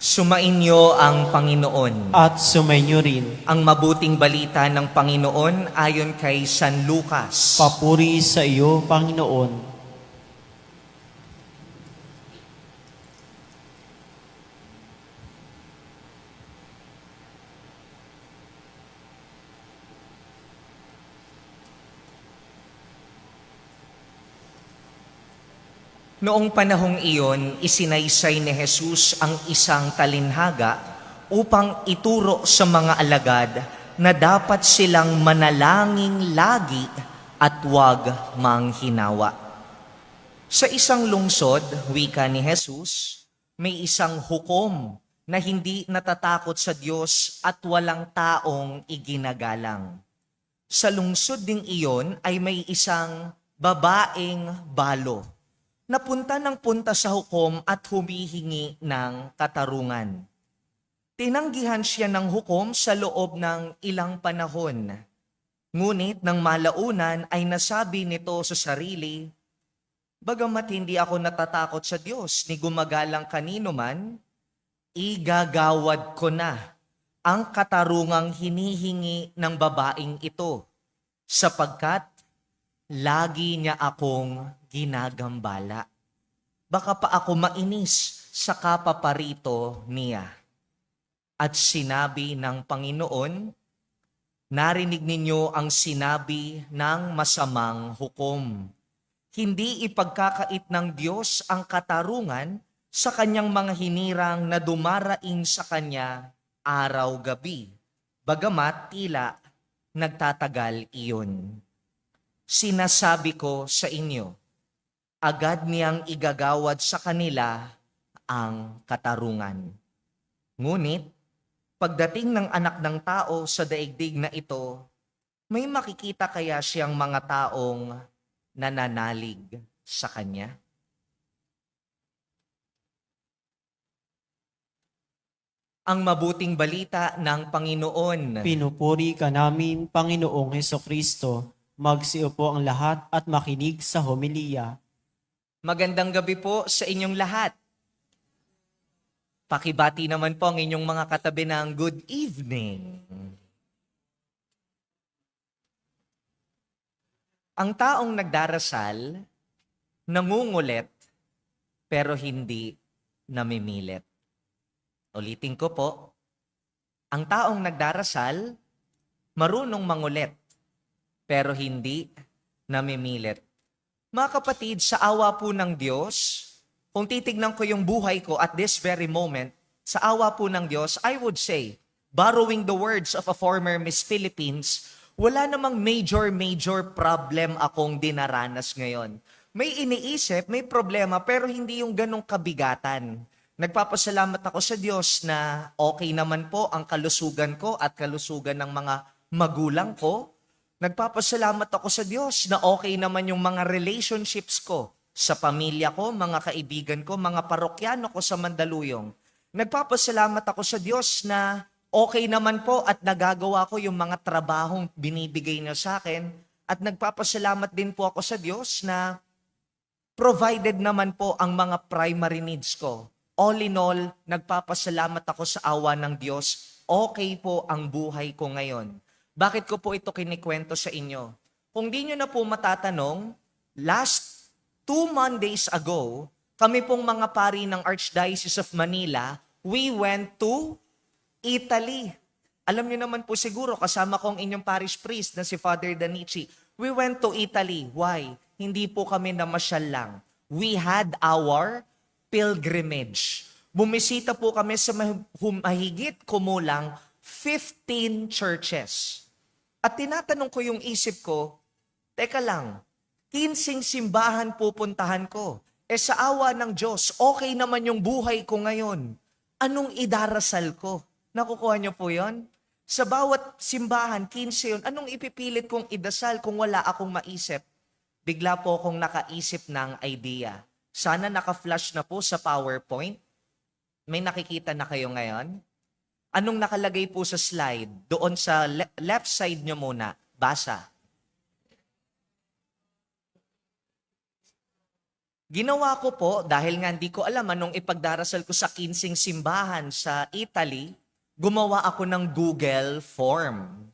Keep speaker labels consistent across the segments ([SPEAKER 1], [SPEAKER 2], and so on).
[SPEAKER 1] Sumainyo ang Panginoon.
[SPEAKER 2] At sumainyo rin.
[SPEAKER 1] Ang mabuting balita ng Panginoon ayon kay San Lucas.
[SPEAKER 2] Papuri sa iyo, Panginoon.
[SPEAKER 1] Noong panahong iyon, isinaysay ni Jesus ang isang talinhaga upang ituro sa mga alagad na dapat silang manalangin lagi at huwag manghinawa. Sa isang lungsod, wika ni Jesus, may isang hukom na hindi natatakot sa Diyos at walang taong iginagalang. Sa lungsod ding iyon ay may isang babaeng balo. Napunta ng punta sa hukom at humihingi ng katarungan. Tinanggihan siya ng hukom sa loob ng ilang panahon. Ngunit nang malaunan ay nasabi nito sa sarili, "Bagamat hindi ako natatakot sa Diyos ni gumagalang kanino man, igagawad ko na ang katarungang hinihingi ng babaeng ito, sapagkat lagi niya akong ginagambala. Baka pa ako mainis sa kapaparito niya." At sinabi ng Panginoon, "Narinig ninyo ang sinabi ng masamang hukom. Hindi ipagkakait ng Diyos ang katarungan sa kanyang mga hinirang na dumaraing sa kanya araw-gabi, bagamat tila nagtatagal iyon. Sinasabi ko sa inyo, agad niyang igagawad sa kanila ang katarungan. Ngunit, pagdating ng anak ng tao sa daigdig na ito, may makikita kaya siyang mga taong nananalig sa kanya?" Ang mabuting balita ng Panginoon.
[SPEAKER 2] Pinupuri ka namin, Panginoong Hesukristo. Magsiupo ang lahat at makinig sa homilya.
[SPEAKER 1] Magandang gabi po sa inyong lahat. Pakibati naman po ang inyong mga katabi ng good evening. Ang taong nagdarasal, nangungulit, pero hindi namimilit. Ulitin ko po, ang taong nagdarasal, marunong mangulit, pero hindi namimilit. Mga kapatid, sa awa po ng Diyos, kung titignan ko yung buhay ko at this very moment, sa awa po ng Diyos, I would say, borrowing the words of a former Miss Philippines, wala namang major problem akong dinaranas ngayon. May iniisip, may problema, pero hindi yung ganong kabigatan. Nagpapasalamat ako sa Diyos na okay naman po ang kalusugan ko at kalusugan ng mga magulang ko. Nagpapasalamat ako sa Diyos na okay naman yung mga relationships ko sa pamilya ko, mga kaibigan ko, mga parokyano ko sa Mandaluyong. Nagpapasalamat ako sa Diyos na okay naman po at nagagawa ko yung mga trabahong binibigay niya sa akin. At nagpapasalamat din po ako sa Diyos na provided naman po ang mga primary needs ko. All in all, nagpapasalamat ako sa awa ng Diyos. Okay po ang buhay ko ngayon. Bakit ko po ito kinikwento sa inyo? Kung di nyo na po matatanong, last 2 Mondays ago, kami pong mga pari ng Archdiocese of Manila, we went to Italy. Alam nyo naman po siguro, kasama ko ang inyong parish priest na si Father Danichi. We went to Italy. Why? Hindi po kami namasyal lang. We had our pilgrimage. Bumisita po kami sa mahigit kumulang 15 churches. At tinatanong ko yung isip ko, teka lang, 15 simbahan pupuntahan ko. Sa awa ng Diyos, okay naman yung buhay ko ngayon. Anong idarasal ko? Nakukuha niyo po yon? Sa bawat simbahan, 15 yun, anong ipipilit kong idasal kung wala akong maisip? Bigla po akong nakaisip ng idea. Sana naka-flash na po sa PowerPoint. May nakikita na kayo ngayon? Anong nakalagay po sa slide? Doon sa left side nyo muna. Basa. Ginawa ko po, dahil nga hindi ko alam anong ipagdarasal ko sa 15 simbahan sa Italy, gumawa ako ng Google Form.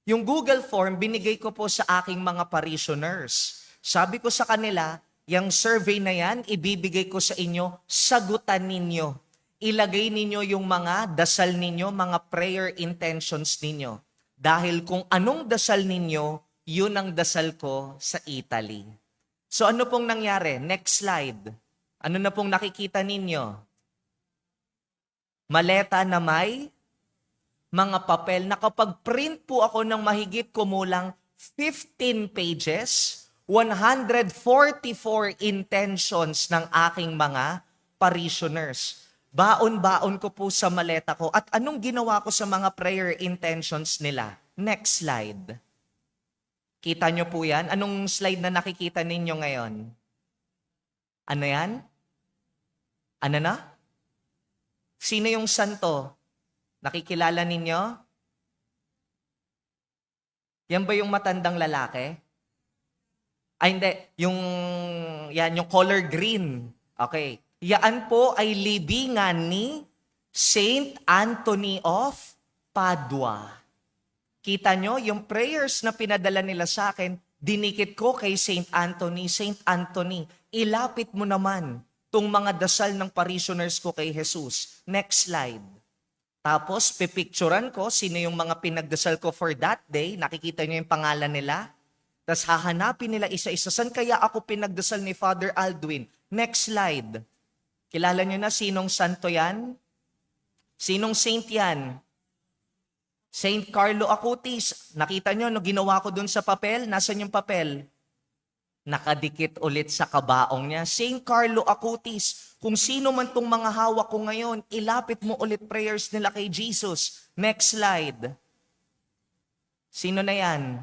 [SPEAKER 1] Yung Google Form, binigay ko po sa aking mga parishioners. Sabi ko sa kanila, yung survey na yan, ibibigay ko sa inyo, sagutan ninyo. Ilagay ninyo yung mga dasal ninyo, mga prayer intentions ninyo. Dahil kung anong dasal ninyo, yun ang dasal ko sa Italy. So ano pong nangyari? Next slide. Ano na pong nakikita ninyo? Maleta na may mga papel. Nakapag-print po ako ng mahigit kumulang 15 pages, 144 intentions ng aking mga parishioners. Baon-baon ko po sa maleta ko. At anong ginawa ko sa mga prayer intentions nila? Next slide. Kita nyo po yan? Anong slide na nakikita ninyo ngayon? Ano yan? Ano na? Sino yung santo? Nakikilala ninyo? Yan ba yung matandang lalaki? Ay, hindi. Yung color green. Okay. Yan po ay libingan ni Saint Anthony of Padua. Kita nyo, yung prayers na pinadala nila sa akin, dinikit ko kay Saint Anthony. Saint Anthony, ilapit mo naman tong mga dasal ng parishioners ko kay Jesus. Next slide. Tapos, pipicturan ko sino yung mga pinagdasal ko for that day. Nakikita nyo yung pangalan nila. Tapos hahanapin nila isa-isa. San kaya ako pinagdasal ni Father Aldwin? Next slide. Kilala nyo na sinong santo yan? Sinong saint yan? Saint Carlo Acutis. Nakita nyo, no, ginawa ko dun sa papel. Nasaan yung papel? Nakadikit ulit sa kabaong niya. Saint Carlo Acutis. Kung sino man tong mga hawak ko ngayon, ilapit mo ulit prayers nila kay Jesus. Next slide. Sino na yan?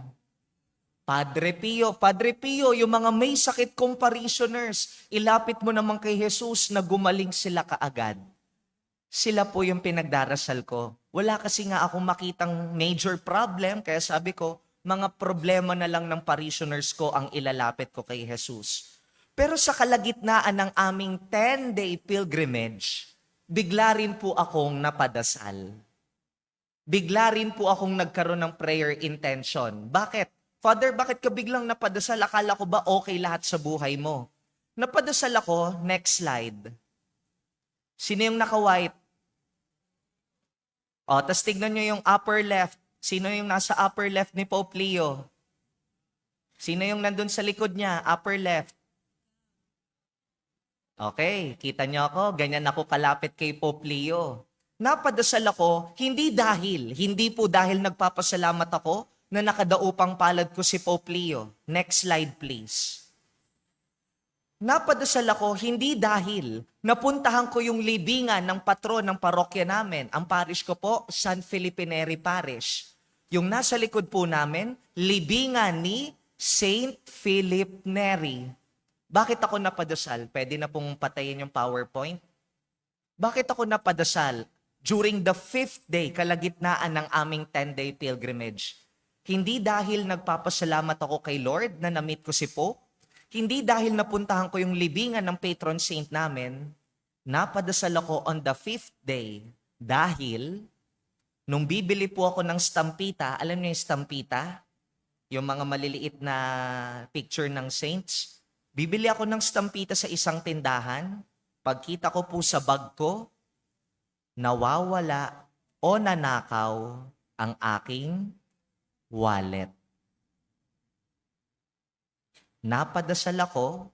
[SPEAKER 1] Padre Pio. Padre Pio, yung mga may sakit kong parishioners, ilapit mo naman kay Jesus na gumaling sila kaagad. Sila po yung pinagdarasal ko. Wala kasi nga akong makitang major problem, kaya sabi ko, mga problema na lang ng parishioners ko ang ilalapit ko kay Jesus. Pero sa kalagitnaan ng aming 10-day pilgrimage, bigla rin po akong napadasal. Bigla rin po akong nagkaroon ng prayer intention. Bakit? Father, bakit ka biglang napadasal? Akala ko ba okay lahat sa buhay mo? Napadasal ako, next slide. Sino yung naka-white? O, tas tignan nyo yung upper left. Sino yung nasa upper left ni Pope Leo? Sino yung nandun sa likod niya? Upper left. Okay, kita nyo ako. Ganyan ako kalapit kay Pope Leo. Napadasal ako, hindi po dahil nagpapasalamat ako na nakadaupang palad ko si Pope Leo. Next slide, please. Napadasal ako hindi dahil napuntahan ko yung libingan ng patron ng parokya namin. Ang parish ko po, San Felipe Neri Parish. Yung nasa likod po namin, libingan ni Saint Philip Neri. Bakit ako napadasal? Pwede na pong patayin yung PowerPoint. Bakit ako napadasal? During the 5th day, kalagitnaan ng aming 10-day pilgrimage. Hindi dahil nagpapasalamat ako kay Lord na na-meet ko si Pope. Hindi dahil napuntahan ko yung libingan ng patron saint namin, napadasal ako on the 5th day dahil nung bibili po ako ng stampita, alam niyo yung stampita? Yung mga maliliit na picture ng saints. Bibili ako ng stampita sa isang tindahan. Pagkita ko po sa bag ko, nawawala o nanakaw ang aking wallet. Napadasal ako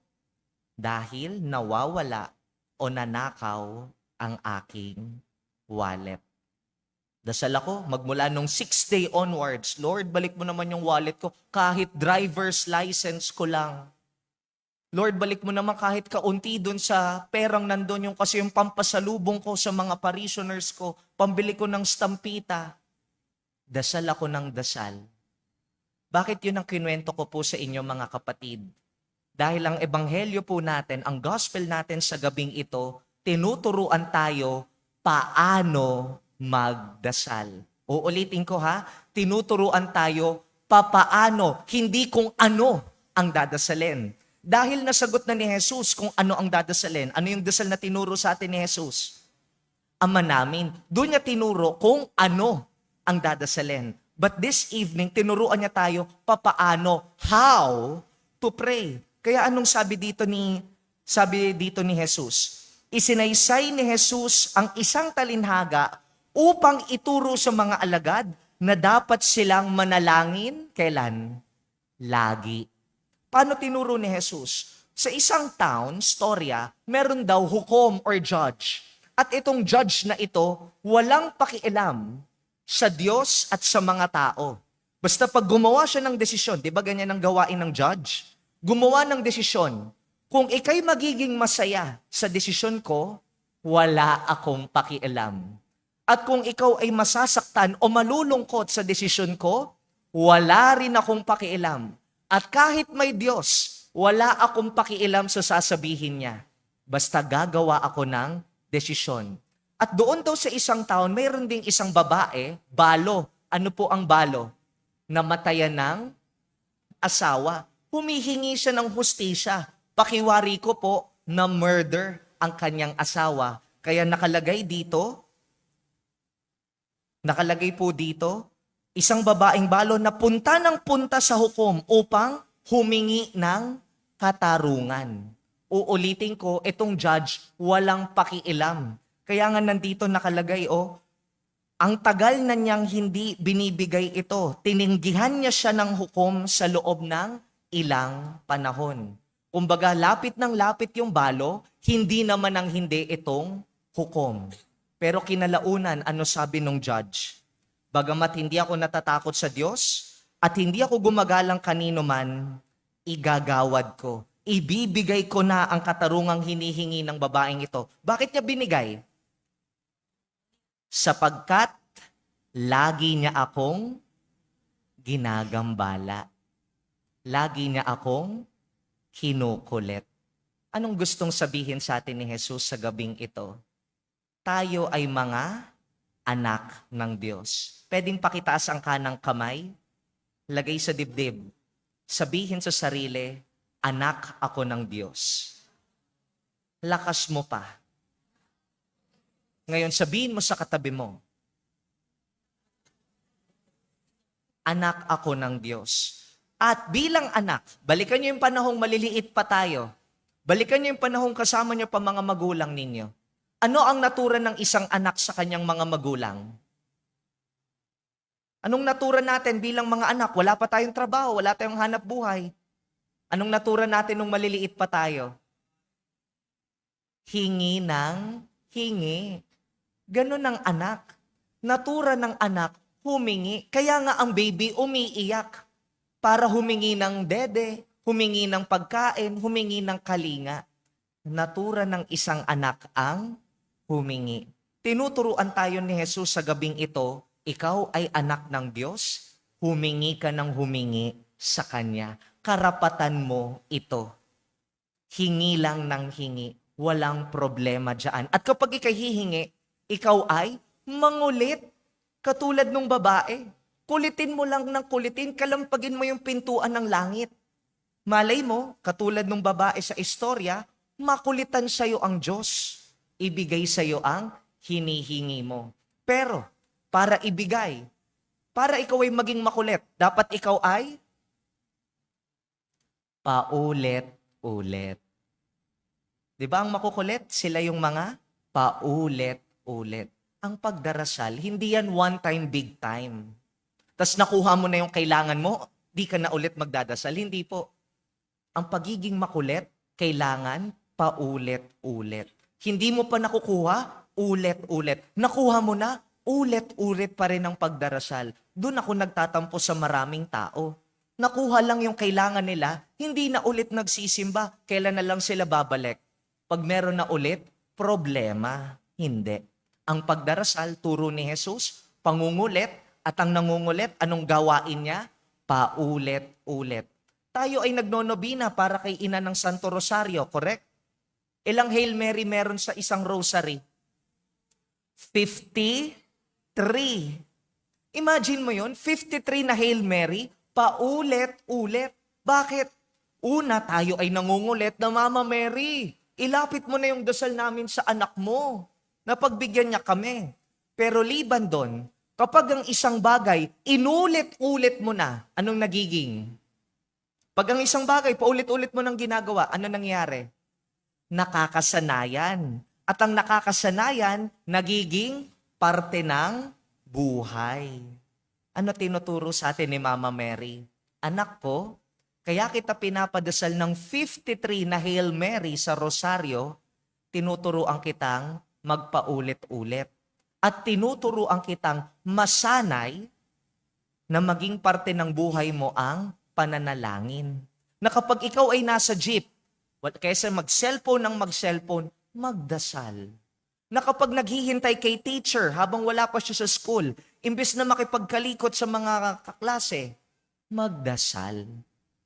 [SPEAKER 1] dahil nawawala o nanakaw ang aking wallet. Dasal ako, magmula nung 6th day onwards, Lord, balik mo naman yung wallet ko kahit driver's license ko lang. Lord, balik mo naman kahit kaunti dun sa perang nandun yung kasi yung pampasalubong ko sa mga parishioners ko, pambili ko ng stampita. Dasal ako ng dasal. Bakit yun ang kinuwento ko po sa inyo mga kapatid? Dahil ang ebanghelyo po natin, ang gospel natin sa gabing ito, tinuturuan tayo paano magdasal. Uulitin ko ha, tinuturuan tayo papaano, hindi kung ano ang dadasalin. Dahil nasagot na ni Jesus kung ano ang dadasalin. Ano yung dasal na tinuro sa atin ni Jesus? Ama namin. Doon niya tinuro kung ano ang dadasalin. But this evening, tinuruan niya tayo papaano, how to pray. Kaya anong sabi dito ni Jesus? Isinaysay ni Jesus ang isang talinhaga upang ituro sa mga alagad na dapat silang manalangin. Kailan? Lagi. Paano tinuro ni Jesus? Sa isang town, storya, meron daw hukom or judge. At itong judge na ito, walang pakialam sa Diyos at sa mga tao. Basta pag gumawa siya ng desisyon, di ba ganyan ang gawain ng judge? Gumawa ng desisyon, kung ikay magiging masaya sa desisyon ko, wala akong pakialam. At kung ikaw ay masasaktan o malulungkot sa desisyon ko, wala rin akong pakialam. At kahit may Diyos, wala akong pakialam sa sasabihin niya. Basta gagawa ako ng desisyon. At doon daw sa isang taon, mayroon ding isang babae, balo. Ano po ang balo? Namatayan ng asawa. Humihingi siya ng hustisya. Pakiwari ko po na murder ang kanyang asawa. Kaya nakalagay po dito, isang babaeng balo na punta ng punta sa hukom upang humingi ng katarungan. Uulitin ko, itong judge walang pakialam. Kaya nga nandito nakalagay, ang tagal na niyang hindi binibigay ito. Tininggihan niya siya ng hukom sa loob ng ilang panahon. Kumbaga, lapit ng lapit yung balo, hindi naman ang hindi itong hukom. Pero kinalaunan, ano sabi nung judge? Bagamat hindi ako natatakot sa Diyos at hindi ako gumagalang kanino man, igagawad ko. Ibibigay ko na ang katarungang hinihingi ng babaeng ito. Bakit niya binigay? Sapagkat lagi niya akong ginagambala. Lagi niya akong kinukulit. Anong gustong sabihin sa atin ni Jesus sa gabing ito? Tayo ay mga anak ng Diyos. Pwedeng pakitaas ang kanang kamay, lagay sa dibdib, sabihin sa sarili, anak ako ng Diyos. Lakas mo pa. Ngayon, sabihin mo sa katabi mo, anak ako ng Diyos. At bilang anak, balikan niyo yung panahong maliliit pa tayo. Balikan niyo yung panahong kasama niyo pa mga magulang ninyo. Ano ang natura ng isang anak sa kanyang mga magulang? Anong natura natin bilang mga anak? Wala pa tayong trabaho, wala tayong hanap buhay. Anong natura natin nung maliliit pa tayo? Hingi ng hingi. Ganun ang anak. Natura ng anak, humingi. Kaya nga ang baby umiiyak para humingi ng dede, humingi ng pagkain, humingi ng kalinga. Natura ng isang anak ang humingi. Tinuturuan tayo ni Jesus sa gabing ito, ikaw ay anak ng Diyos, humingi ka ng humingi sa Kanya. Karapatan mo ito. Hingi lang ng hingi. Walang problema dyan. At kapag ikay hihingi, ikaw ay mangulit. Katulad nung babae. Kulitin mo lang ng kulitin, kalampagin mo yung pintuan ng langit. Malay mo, katulad nung babae sa istorya, makulitan sa'yo ang Diyos. Ibigay sa'yo ang hinihingi mo. Pero, para ibigay, para ikaw ay maging makulit, dapat ikaw ay paulit-ulit. Di ba ang makukulit? Sila yung mga paulit-ulit. Ang pagdarasal, hindi yan one time, big time. Tapos nakuha mo na yung kailangan mo, di ka na ulit magdadasal. Hindi po. Ang pagiging makulit, kailangan paulit-ulit. Hindi mo pa nakukuha, ulit-ulit. Nakuha mo na, ulit-ulit pa rin ang pagdarasal. Doon ako nagtatampo sa maraming tao. Nakuha lang yung kailangan nila, hindi na ulit nagsisimba. Kailan na lang sila babalik? Pag meron na ulit, problema. Hindi. Ang pagdarasal, turo ni Jesus, pangungulit, at ang nangungulit, anong gawain niya? Paulit-ulit. Tayo ay nagnonobina para kay Ina ng Santo Rosario, correct? Ilang Hail Mary meron sa isang rosary? 53. Imagine mo yun, 53 na Hail Mary, paulit-ulit. Bakit? Una, tayo ay nangungulit na, Mama Mary, ilapit mo na yung dasal namin sa anak mo. Napagbigyan niya kami. Pero liban doon, kapag ang isang bagay, inulit-ulit mo na, anong nagiging? Pag ang isang bagay, paulit-ulit mo nang ginagawa, ano nangyari? Nakakasanayan. At ang nakakasanayan, nagiging parte ng buhay. Ano tinuturo sa atin ni Mama Mary? Anak ko, kaya kita pinapadasal ng 53 na Hail Mary sa Rosaryo, tinuturuan kitang magpaulit-ulit. At tinuturuan kitang masanay na maging parte ng buhay mo ang pananalangin. Na kapag ikaw ay nasa jeep, kaysa mag-cellphone ng mag-cellphone, magdasal. Na kapag naghihintay kay teacher habang wala pa siya sa school, imbes na makipagkalikot sa mga kaklase, magdasal.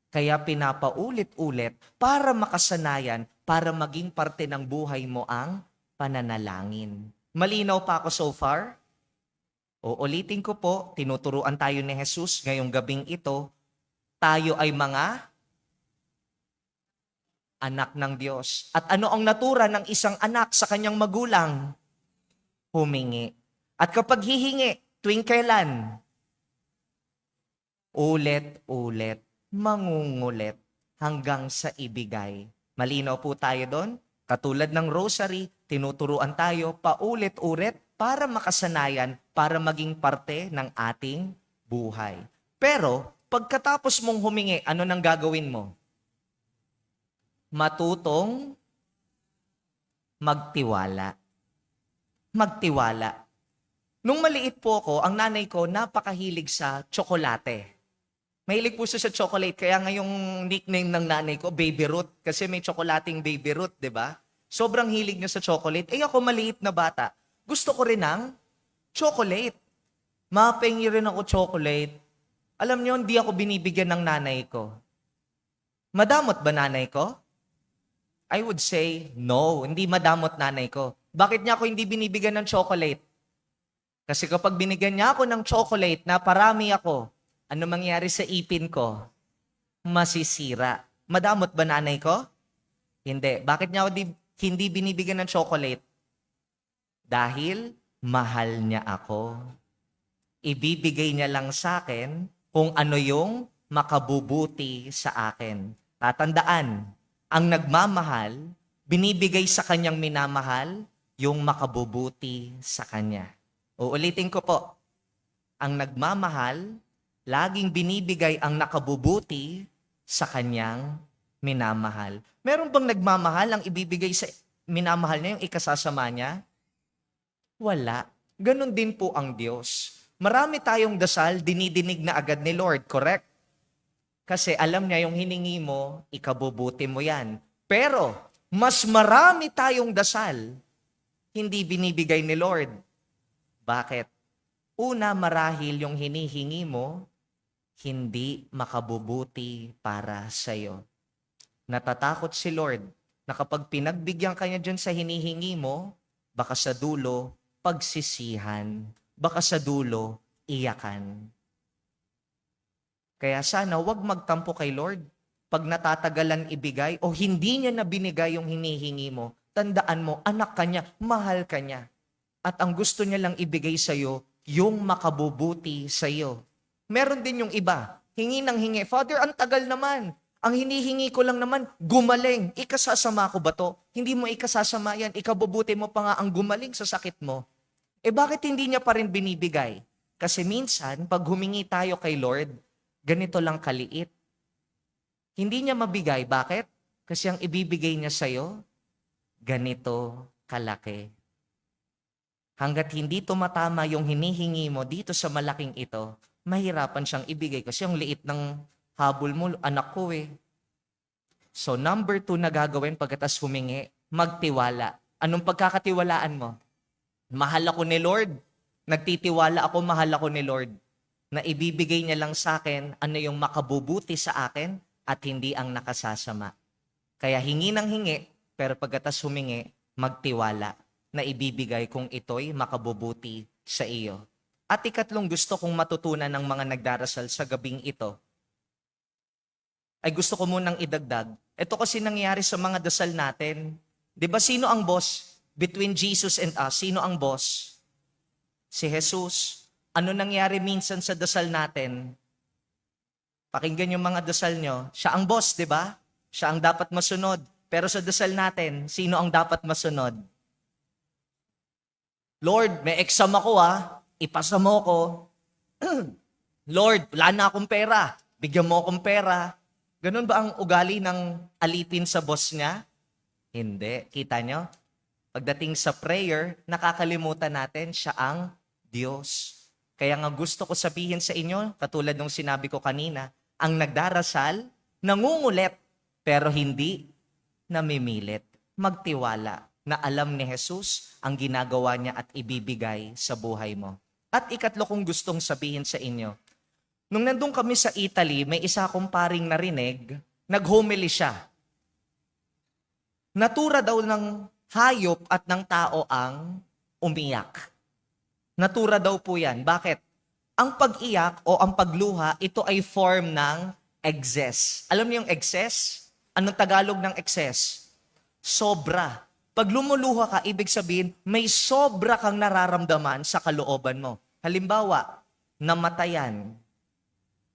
[SPEAKER 1] Kaya pinapaulit-ulit para makasanayan, para maging parte ng buhay mo ang pananalangin. Malinaw pa ako so far? Uulitin ko po, tinuturuan tayo ni Jesus ngayong gabing ito, tayo ay mga anak ng Diyos. At ano ang natura ng isang anak sa kanyang magulang? Humingi. At kapag hihingi, tuwing kailan? Ulit-ulit, mangungulit, hanggang sa ibigay. Malinaw po tayo doon? Katulad ng rosary, tinuturuan tayo paulit-ulit para makasanayan, para maging parte ng ating buhay. Pero, pagkatapos mong humingi, ano nang gagawin mo? Matutong magtiwala. Magtiwala. Nung maliit po ako, ang nanay ko napakahilig sa tsokolate. Mahilig po siya sa chocolate, kaya ngayong nickname ng nanay ko, Baby Ruth, kasi may tsokolating Baby Ruth, di ba? Sobrang hilig niya sa chocolate. Eh ako, maliit na bata, gusto ko rin ng chocolate. Mapengi rin ako chocolate. Alam niyo, hindi ako binibigyan ng nanay ko. Madamot ba nanay ko? I would say, no, hindi madamot nanay ko. Bakit niya ako hindi binibigyan ng chocolate? Kasi kapag binigyan niya ako ng chocolate na parami ako, ano mangyari sa ipin ko? Masisira. Madamot ba nanay ko? Hindi. Bakit niya ako hindi binibigyan ng chocolate? Dahil mahal niya ako. Ibibigay niya lang sa akin kung ano yung makabubuti sa akin. Tatandaan, ang nagmamahal, binibigay sa kanyang minamahal yung makabubuti sa kanya. Uulitin ko po, ang nagmamahal, laging binibigay ang nakabubuti sa kanyang minamahal. Meron bang nagmamahal ang ibibigay sa minamahal niya yung ikasasama niya? Wala. Ganon din po ang Diyos. Marami tayong dasal, dinidinig na agad ni Lord, correct? Kasi alam niya yung hiningi mo, ikabubuti mo yan. Pero, mas marami tayong dasal, hindi binibigay ni Lord. Bakit? Una, marahil yung hinihingi mo, hindi makabubuti para sa'yo. Natatakot si Lord na kapag pinagbigyan ka niya dyan sa hinihingi mo, baka sa dulo, pagsisihan. Baka sa dulo, iyakan. Kaya sana wag magtampo kay Lord. Pag natatagalan ibigay o hindi niya na binigay yung hinihingi mo, tandaan mo, anak ka niya, mahal ka niya. At ang gusto niya lang ibigay sa'yo, yung makabubuti sa'yo. Meron din yung iba, hingi ng hingi. Father, ang tagal naman. Ang hinihingi ko lang naman, gumaling. Ikasasama ko ba to? Hindi mo ikasasama yan. Ikabubuti mo pa nga ang gumaling sa sakit mo. Eh bakit hindi niya pa rin binibigay? Kasi minsan, pag humingi tayo kay Lord, ganito lang kaliit. Hindi niya mabigay. Bakit? Kasi ang ibibigay niya sa'yo, ganito kalaki. Hanggat hindi tumatama yung hinihingi mo dito sa malaking ito, mahirapan siyang ibigay kasi yung liit ng habol mo, anak ko eh. So number 2 na gagawin pagkatas humingi, magtiwala. Anong pagkakatiwalaan mo? Mahal ako ni Lord. Nagtitiwala ako, mahal ako ni Lord. Na ibibigay niya lang sa akin ano yung makabubuti sa akin at hindi ang nakasasama. Kaya hingi ng hingi, pero pagkatas humingi, magtiwala na ibibigay kung ito'y makabubuti sa iyo. At ikatlong gusto kong matutunan ng mga nagdarasal sa gabing ito, ay gusto ko munang idagdag. Ito kasi nangyayari sa mga dasal natin. 'Di ba sino ang boss? Between Jesus and us, sino ang boss? Si Jesus. Ano nangyari minsan sa dasal natin? Pakinggan yung mga dasal nyo. Siya ang boss, di ba? Siya ang dapat masunod. Pero sa dasal natin, sino ang dapat masunod? Lord, may exam ako ipasa mo ko. Lord, wala na akong pera. Bigyan mo akong pera. Ganun ba ang ugali ng alipin sa boss niya? Hindi. Kita nyo? Pagdating sa prayer, nakakalimutan natin siya ang Diyos. Kaya nga gusto ko sabihin sa inyo, katulad ng sinabi ko kanina, ang nagdarasal, nangungulit, pero hindi namimilit. Magtiwala na alam ni Jesus ang ginagawa niya at ibibigay sa buhay mo. At ikatlo kong gustong sabihin sa inyo, nung nandun kami sa Italy, may isa akong paring narinig, naghumili siya. Natura daw ng hayop at ng tao ang umiyak. Natura daw po yan. Bakit? Ang pag-iyak o ang pagluha, ito ay form ng excess. Alam niyo yung excess? Anong Tagalog ng excess? Sobra. Pag lumuluha ka, ibig sabihin, may sobra kang nararamdaman sa kalooban mo. Halimbawa, namatayan.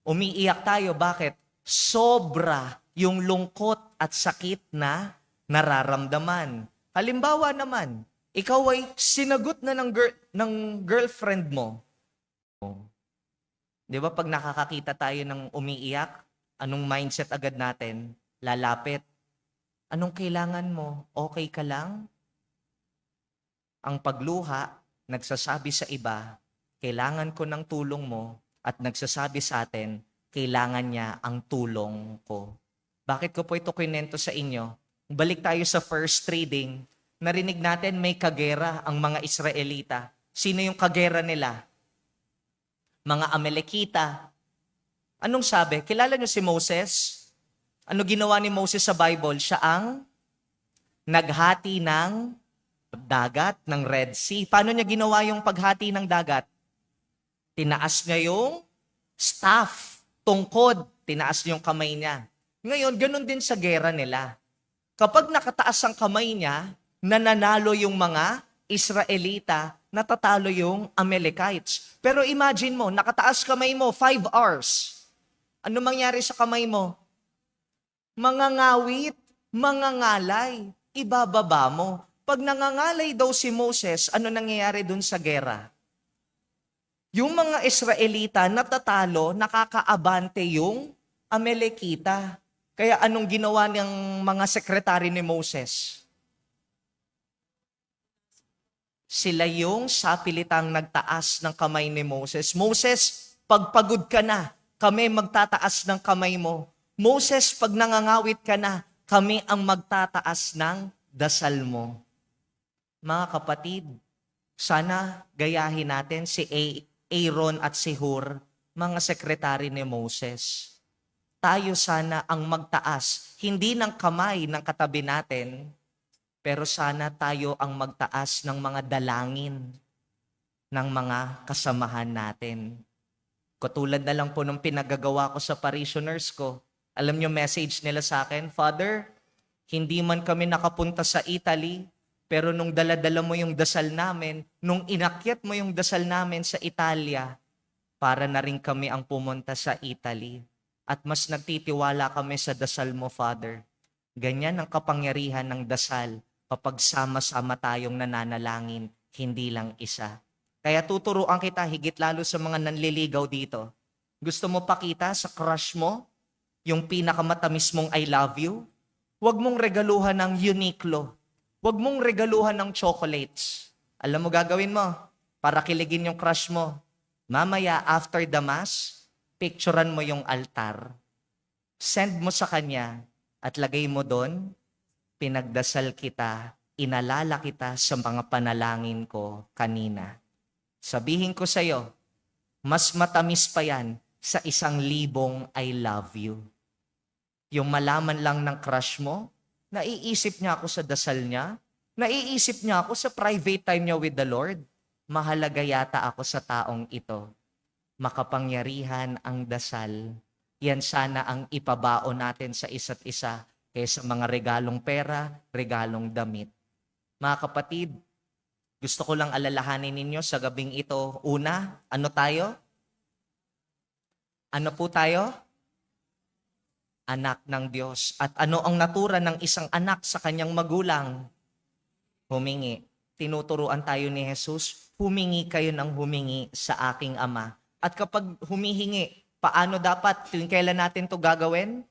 [SPEAKER 1] Umiiyak tayo. Bakit? Sobra yung lungkot at sakit na nararamdaman. Halimbawa naman, ikaw ay sinagot na ng girlfriend mo. Di ba pag nakakakita tayo ng umiiyak, anong mindset agad natin? Lalapit. Anong kailangan mo? Okay ka lang? Ang pagluha, nagsasabi sa iba, kailangan ko ng tulong mo, at nagsasabi sa atin, kailangan niya ang tulong ko. Bakit ko po ito kinento sa inyo? Balik tayo sa first reading. Narinig natin may kagera ang mga Israelita. Sino yung kagera nila? Mga Amalekita. Anong sabi? Kilala niyo si Moses? Ano ginawa ni Moses sa Bible? Siya ang naghati ng dagat, ng Red Sea. Paano niya ginawa yung paghati ng dagat? Tinaas niya yung staff, tungkod. Tinaas niya yung kamay niya. Ngayon, ganun din sa gera nila. Kapag nakataas ang kamay niya, nananalo yung mga Israelita, natatalo yung Amalekites. Pero imagine mo, nakataas kamay mo, 5 hours. Ano mangyari sa kamay mo? Mangangawit, mangangalay, ibababa mo. Pag nangangalay daw si Moses, ano nangyayari dun sa gera? Yung mga Israelita natatalo, nakakaabante yung Amalekita. Kaya anong ginawa ng mga sekretary ni Moses? Sila yung sapilitang nagtaas ng kamay ni Moses. Moses, pagpagod ka na, kami magtataas ng kamay mo. Moses, pag nangangawit ka na, kami ang magtataas ng dasal mo. Mga kapatid, sana gayahin natin si Aaron at si Hur, mga sekretary ni Moses. Tayo sana ang magtaas, hindi ng kamay ng katabi natin, pero sana tayo ang magtaas ng mga dalangin ng mga kasamahan natin. Katulad na lang po nung pinagagawa ko sa parishioners ko. Alam niyo message nila sa akin, Father, hindi man kami nakapunta sa Italy, pero nung daladala mo yung dasal namin, nung inakyat mo yung dasal namin sa Italia, para na rin kami ang pumunta sa Italy. At mas nagtitiwala kami sa dasal mo, Father. Ganyan ang kapangyarihan ng dasal kapag sama-sama tayong nananalangin, hindi lang isa. Kaya tuturuan kita higit lalo sa mga nanliligaw dito. Gusto mo pakita sa crush mo yung pinakamatamis mong I love you? Huwag mong regaluhan ng Uniqlo. Huwag mong regaluhan ng chocolates. Alam mo gagawin mo? Para kiligin yung crush mo. Mamaya, after the mass, picturean mo yung altar. Send mo sa kanya at lagay mo doon, pinagdasal kita, inalala kita sa mga panalangin ko kanina. Sabihin ko sa'yo, mas matamis pa yan sa 1,000 I love you. Yung malaman lang ng crush mo, naiisip niya ako sa dasal niya, naiisip niya ako sa private time niya with the Lord. Mahalaga yata ako sa taong ito. Makapangyarihan ang dasal. yan sana ang ipabaon natin sa isa't isa kaysa mga regalong pera, regalong damit. Mga kapatid, gusto ko lang alalahanin ninyo sa gabing ito. Una, ano tayo? Ano po tayo? Anak ng Diyos. At ano ang natura ng isang anak sa kanyang magulang? Humingi. Tinuturuan tayo ni Jesus, humingi kayo ng humingi sa aking Ama. At kapag humihingi, paano dapat? Tuwing kailan natin to gagawin?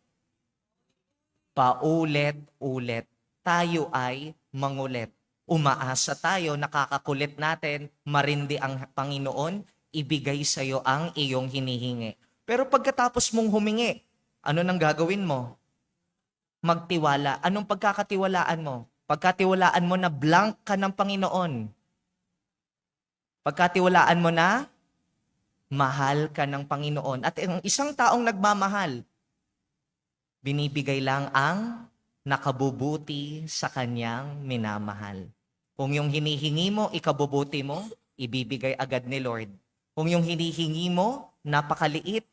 [SPEAKER 1] Paulit-ulit. Tayo ay mangulit. Umaasa tayo, nakakakulit natin, marindi ang Panginoon, ibigay sa iyo ang iyong hinihingi. Pero pagkatapos mong humingi, ano nang gagawin mo? Magtiwala. Anong pagkakatiwalaan mo? Pagkatiwalaan mo na blank ka ng Panginoon. Pagkatiwalaan mo na mahal ka ng Panginoon. At ang isang taong nagmamahal, binibigay lang ang nakabubuti sa kanyang minamahal. Kung yung hinihingi mo, ikabubuti mo, ibibigay agad ni Lord. Kung yung hinihingi mo, napakaliit,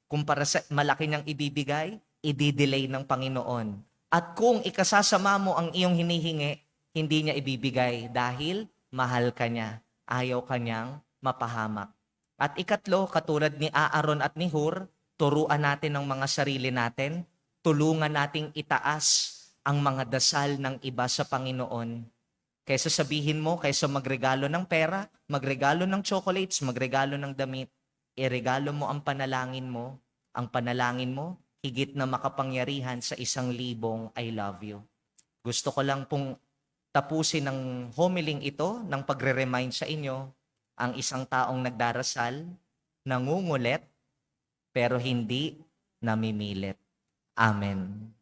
[SPEAKER 1] kumpara sa malaki niyang ibibigay, i-delay ng Panginoon. At kung ikasasama mo ang iyong hinihingi, hindi niya ibibigay dahil mahal ka niya. Ayaw ka niyang mapahamak. At ikatlo, katulad ni Aaron at ni Hur, turuan natin ang mga sarili natin, tulungan nating itaas ang mga dasal ng iba sa Panginoon. Kaysa sabihin mo, kaysa magregalo ng pera, magregalo ng chocolates, magregalo ng damit, iregalo mo ang panalangin mo. Ang panalangin mo, higit na makapangyarihan sa 1,000 I love you. Gusto ko lang pong tapusin ng homiling ito ng pagre-remind sa inyo, ang isang taong nagdarasal, nangungulit, pero hindi namimilit. Amen.